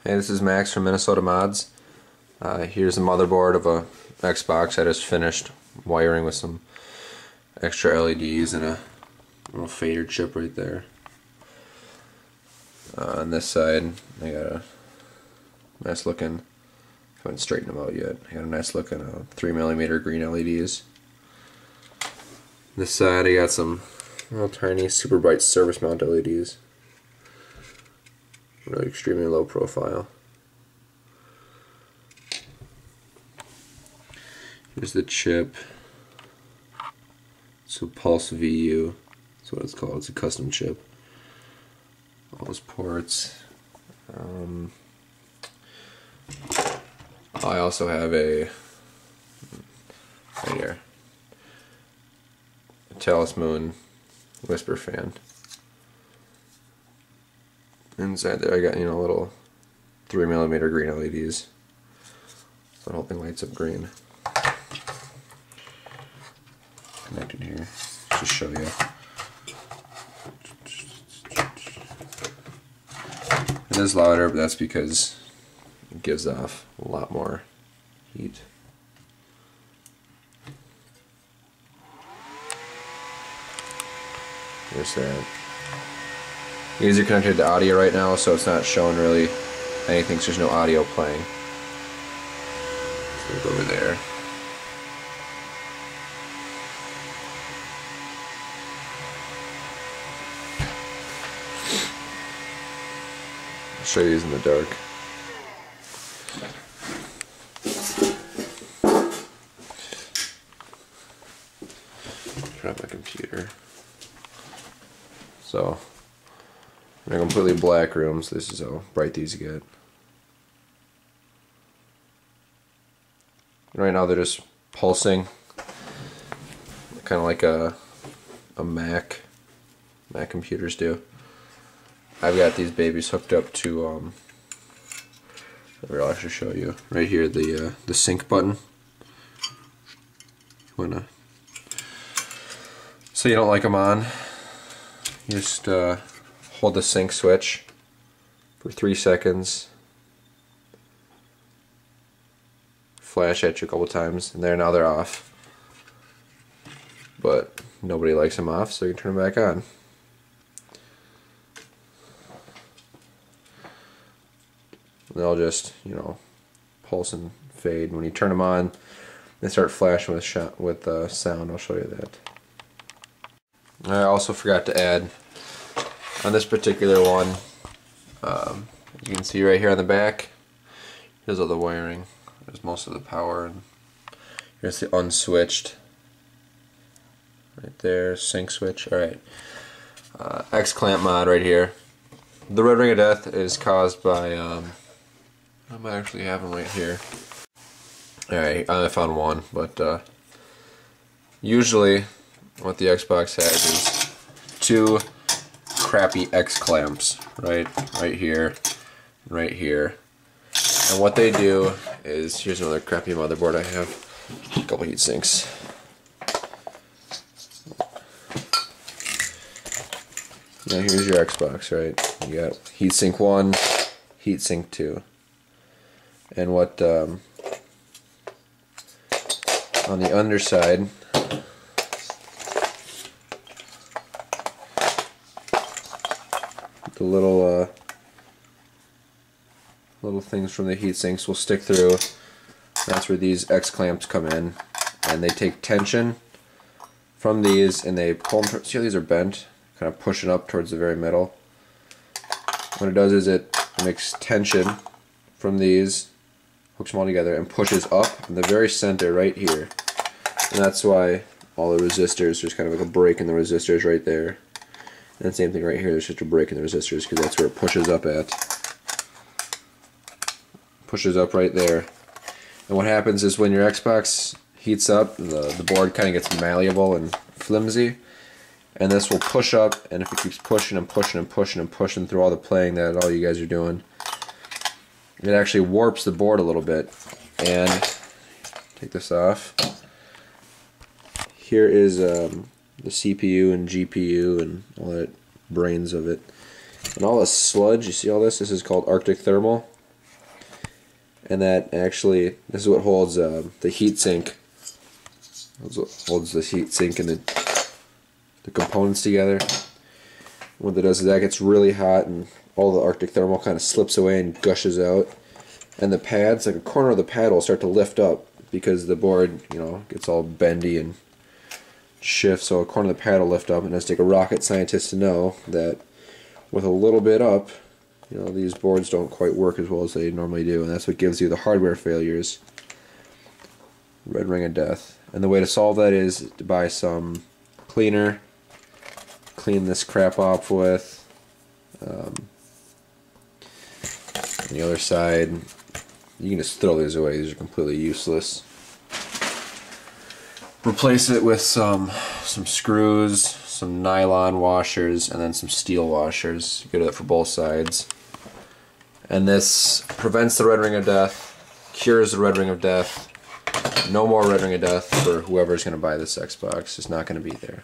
Hey, this is Max from Minnesota Mods. Here's the motherboard of a Xbox I just finished wiring with some extra LEDs and a little fader chip right there. On this side, I got a nice looking, I haven't straightened them out yet, I got a nice looking 3mm green LEDs. This side I got some little tiny super bright service mount LEDs. Really extremely low profile. Here's the chip. It's a Pulse VU. That's what it's called. It's a custom chip. All those ports. I also have right here, a Talus Moon Whisper fan. Inside there I got, little 3mm green LEDs. So the whole thing lights up green. Connected here, just to show you. It is louder, but that's because it gives off a lot more heat. There's that. These are connected to audio right now, so it's not showing really anything, so there's no audio playing. So we'll go over there. I'll show you these in the dark. Turn off my computer. So, in a completely black room, so this is how bright these get. Right now they're just pulsing, kind of like a Mac computers do. I've got these babies hooked up to I'll actually show you right here, the sync button. So you don't like them on, you just hold the sync switch for 3 seconds, flash at you a couple times, and now they're off. But nobody likes them off, so you can turn them back on. They'll just, pulse and fade. When you turn them on, they start flashing with sound. I'll show you that. I also forgot to add, on this particular one, you can see right here on the back, here's all the wiring. There's most of the power, and here's the unswitched. Right there, sync switch. Alright. X-clamp mod right here. The red ring of death is caused by, I might actually have them right here. Alright, I only found one, but usually what the Xbox has is 2 crappy X clamps, right here, right here. And what they do is, here's another crappy motherboard I have, a couple heat sinks. Now here's your Xbox, right? You got heatsink 1, heatsink 2. And what on the underside, the little things from the heat sinks will stick through. That's where these X clamps come in, and they take tension from these and they pull them. See how these are bent? Kind of pushing up towards the very middle. What it does is it makes tension from these, hooks them all together, and pushes up in the very center right here. And that's why all the resistors, there's kind of like a break in the resistors right there. And same thing right here, there's just a break in the resistors because that's where it pushes up at. Pushes up right there. And what happens is when your Xbox heats up, the board kind of gets malleable and flimsy. And this will push up, and if it keeps pushing and pushing and pushing and pushing through all the playing that all you guys are doing, it actually warps the board a little bit. And take this off. Here is the CPU and GPU and all that brains of it. And all this sludge, you see all this? This is called Arctic Thermal. and that actually, this is what holds the heat sink. This is what holds the heat sink and the components together. What that does is that gets really hot and all the Arctic thermal kind of slips away and gushes out, and the pads, like a corner of the pad, will start to lift up because the board, you know, gets all bendy and shifts. So a corner of the pad will lift up, and it does take a rocket scientist to know that with a little bit up, you know, these boards don't quite work as well as they normally do, and that's what gives you the hardware failures. Red ring of death. And the way to solve that is to buy some cleaner, clean this crap off with. On the other side, you can just throw these away, these are completely useless. Replace it with some screws, some nylon washers, and then some steel washers. You can do that for both sides. And this prevents the red ring of death, cures the red ring of death. No more red ring of death for whoever's going to buy this Xbox. It's not going to be there.